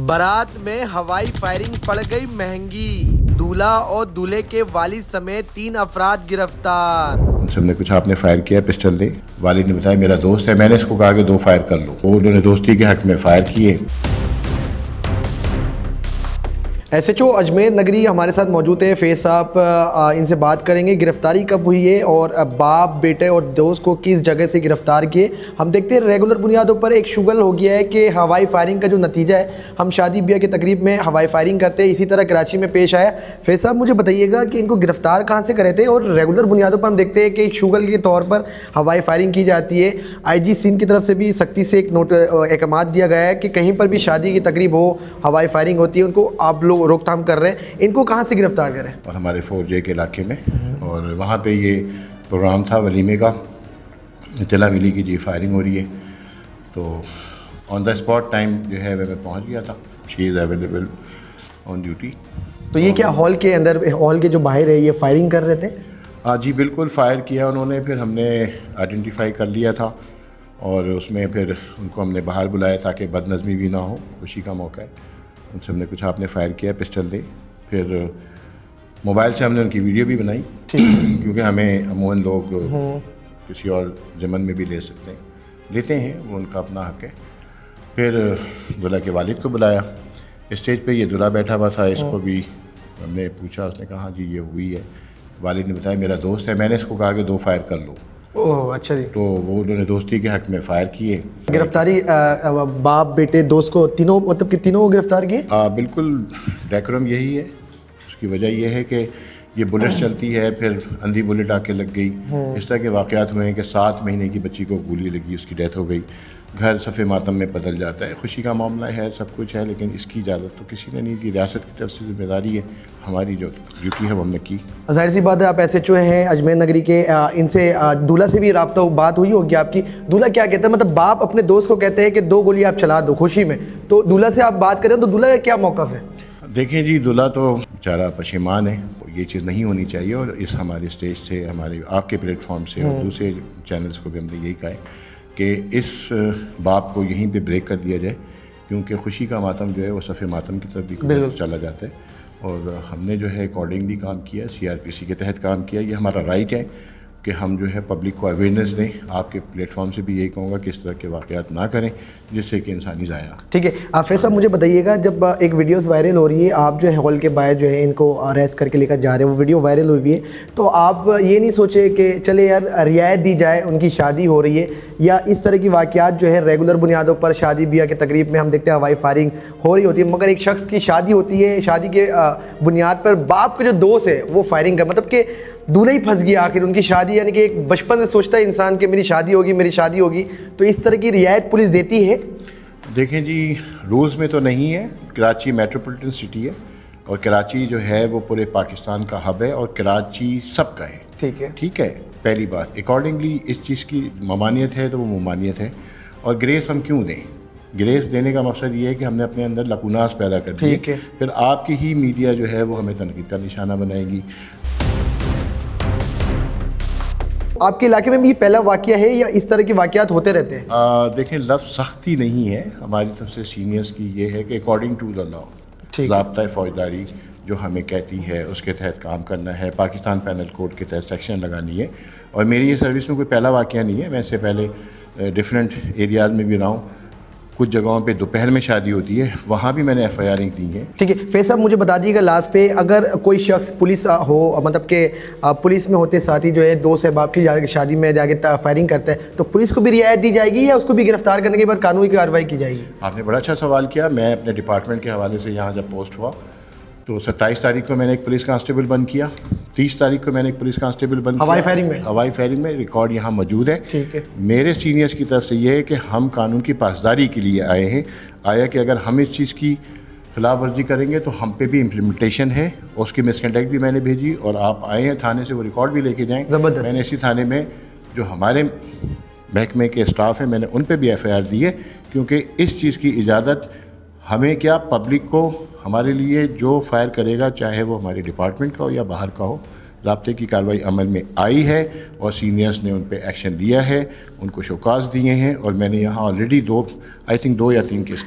बारात में हवाई फायरिंग पड़ गई महंगी, दूल्हा और दूल्हे के वालिद समेत 3 अफराद गिरफ्तार। उनसे हमने पूछा आपने फायर किया पिस्टल दे, वालिद ने बताया मेरा दोस्त है, मैंने इसको कहा कि 2 फायर कर लो, वो उन्होंने दोस्ती के हक में फायर किए। SHO अजमेर नगरी हमारे साथ मौजूद है, फैज साहब इनसे बात करेंगे गिरफ्तारी कब हुई है और बाप बेटे और दोस्त को किस जगह से गिरफ्तार किए। हम देखते हैं रेगुलर बुनियादों पर एक शुगल हो गया है कि हवाई फायरिंग का जो नतीजा है, हम शादी ब्याह की तकरीब में हवाई फायरिंग करते हैं, इसी तरह कराची में पेश आया। फैज साहब मुझे बताइएगा कि इनको गिरफ्तार कहाँ से करे थे, और रेगुलर बुनियादों पर हम देखते हैं कि एक शुगल के तौर पर हवाई फायरिंग की जाती है। IG सिंध की तरफ से भी सख्ती से एक अहकाम दिया गया है कि कहीं पर भी शादी की तकरीब हो, हवाई फायरिंग होती है, उनको आप लोग रोकथाम कर रहे हैं। इनको कहाँ से गिरफ्तार करें? और हमारे 4J के इलाके में, और वहाँ पे ये प्रोग्राम था वलीमे का, इत्तला मिली कि जी फायरिंग हो रही है, तो ऑन द स्पॉट टाइम जो है मैं पहुँच गया था। She is available on duty. तो ये क्या हॉल के अंदर, हॉल के जो बाहर है, ये फायरिंग कर रहे थे? जी बिल्कुल, फायर किया उन्होंने, फिर हमने आइडेंटिफाई कर लिया था और उसमें फिर उनको हमने बाहर बुलाया ताकि बदनज़मी भी ना हो, खुशी का मौका है। उनसे हमने कुछ आपने फायर किया पिस्टल दे, फिर मोबाइल से हमने उनकी वीडियो भी बनाई क्योंकि हमें अमूमन लोग किसी और ज़मन में भी ले सकते हैं, लेते हैं, वो उनका अपना हक है। फिर दूल्हा के वालिद को बुलाया, स्टेज पे ये दूल्हा बैठा हुआ था, इसको भी हमने पूछा, उसने कहा जी ये हुई है। वालिद ने बताया मेरा दोस्त है, मैंने इसको कहा कि 2 फायर कर लो। ओह अच्छा जी। तो वो उन्होंने दोस्ती के हक में फायर किए। गिरफ्तारी बाप बेटे दोस्त को तीनों, मतलब कि तीनों को गिरफ्तार किए? बिल्कुल, डेकोरम यही है। उसकी वजह यह है कि ये बुलेट चलती है, फिर अंधी बुलेट आके लग गई। इस तरह के वाक़यात हुए हैं कि 7 महीने की बच्ची को गोली लगी, उसकी डेथ हो गई, घर सफ़े मातम में बदल जाता है। खुशी का मामला है, सब कुछ है, लेकिन इसकी इजाज़त तो किसी ने नहीं दी। रियासत की तरफ से जिम्मेदारी है, हमारी जो ड्यूटी है वो हमने की। ज़ाहिर सी बात है, आप SHO हैं अजमेर नगरी के, इनसे दूल्हा से भी राब्ता बात हुई होगी आपकी। दूल्हा क्या कहता है, मतलब बाप अपने दोस्त को कहते हैं कि 2 गोली आप चला दो खुशी में, तो दूल्हा से आप बात करें तो दूल्हा का क्या मौक़िफ़ है? देखें जी, दूल्हा तो बेचारा पशेमान है, ये चीज़ नहीं होनी चाहिए, और इस हमारे स्टेज से, हमारे आपके प्लेटफॉर्म से और दूसरे चैनल्स को भी हमने यही कहा है कि इस बाप को यहीं पे ब्रेक कर दिया जाए, क्योंकि खुशी का मातम जो है वो सफ़े मातम की तरफ भी चला जाता है। और हमने जो है अकॉर्डिंगली काम किया, CRPC के तहत काम किया। ये हमारा राइट है कि हम जो है पब्लिक को अवेयरनेस दें। आपके प्लेटफॉर्म से भी यही कहूँगा कि इस तरह के वाक़यात ना करें जिससे कि इंसानी ज़ाया। ठीक है, फैज साहब मुझे बताइएगा, जब एक वीडियोस वायरल हो रही है, आप जो है हॉल के बाहर जो है इनको अरेस्ट करके लेकर जा रहे हैं, वो वीडियो वायरल हुई है, तो आप ये नहीं सोचे कि चले यार रियायत दी जाए, उनकी शादी हो रही है, या इस तरह की वाक़यात जो है रेगुलर बुनियादों पर शादी ब्याह की तकरीब में हम देखते हैं हवाई फायरिंग हो रही होती है, मगर एक शख्स की शादी होती है, शादी के बुनियाद पर बाप का जो दोस्त है वो फायरिंग का, मतलब कि दूल्हा ही फंस गया आखिर उनकी शादी, यानी कि एक बचपन से सोचता है इंसान कि मेरी शादी होगी, मेरी शादी होगी, तो इस तरह की रियायत पुलिस देती है? देखें जी, रूल्स में तो नहीं है। कराची मेट्रोपॉलिटन सिटी है और कराची जो है वो पूरे पाकिस्तान का हब है, और कराची सबका है। ठीक है, पहली बात, अकॉर्डिंगली इस चीज़ की ममानियत है तो वो ममानियत है। और ग्रेस हम क्यों दें? ग्रेस देने का मकसद ये है कि हमने अपने अंदर लकुनास पैदा कर दिए, फिर आपकी ही मीडिया जो है वो हमें तनकीद का निशाना बनाएगी। आपके इलाके में भी पहला वाक़या है या इस तरह के वाक़यात होते रहते हैं? देखें, लफ्ज़ सख्ती नहीं है हमारी तरफ से, सीनियर्स की ये है कि अकॉर्डिंग टू द लॉ, ज़ाब्ता फ़ौजदारी जो हमें कहती है उसके तहत काम करना है, पाकिस्तान पैनल कोड के तहत सेक्शन लगानी है। और मेरी ये सर्विस में कोई पहला वाक़या नहीं है, मैं इससे पहले डिफरेंट एरियाज़ में भी रहा हूँ। कुछ जगहों पे दोपहर में शादी होती है, वहाँ भी मैंने FIR दी है। ठीक है, फैज साहब मुझे बता दीजिएगा लास्ट पे, अगर कोई शख्स पुलिस हो, मतलब कि पुलिस में होते साथ ही जो है दोस्त है बाप की शादी में जाके फायरिंग करता है, तो पुलिस को भी रियायत दी जाएगी या उसको भी गिरफ्तार करने के बाद कानूनी कार्रवाई की जाएगी? आपने बड़ा अच्छा सवाल किया। मैं अपने डिपार्टमेंट के हवाले से यहाँ जब पोस्ट हुआ तो 27 तारीख को मैंने एक पुलिस कांस्टेबल बंद किया, 30 तारीख को मैंने एक पुलिस कांस्टेबल बंद किया हवाई फायरिंग में। रिकॉर्ड यहाँ मौजूद है। ठीक है, मेरे सीनियर्स की तरफ से ये है कि हम कानून की पासदारी के लिए आए हैं। कि अगर हम इस चीज़ की खिलाफ वर्जी करेंगे तो हम पे भी इम्प्लीमेंटेशन है, उसकी मिसकंडक्ट भी मैंने भेजी, और आप आए हैं थाने से, वो रिकॉर्ड भी लेके जाएँ। मैंने इसी थाने में जो हमारे महकमे के स्टाफ हैं, मैंने उन पर भी FIR दी है, क्योंकि इस चीज़ की इजाज़त हमें क्या, पब्लिक को, हमारे लिए जो फायर करेगा, चाहे वो हमारे डिपार्टमेंट का हो या बाहर का हो, ज़ाब्ते की कार्रवाई अमल में आई है और सीनियर्स ने उन पर एक्शन लिया है, उनको शोकास दिए हैं, और मैंने यहाँ ऑलरेडी 2 या 3 केस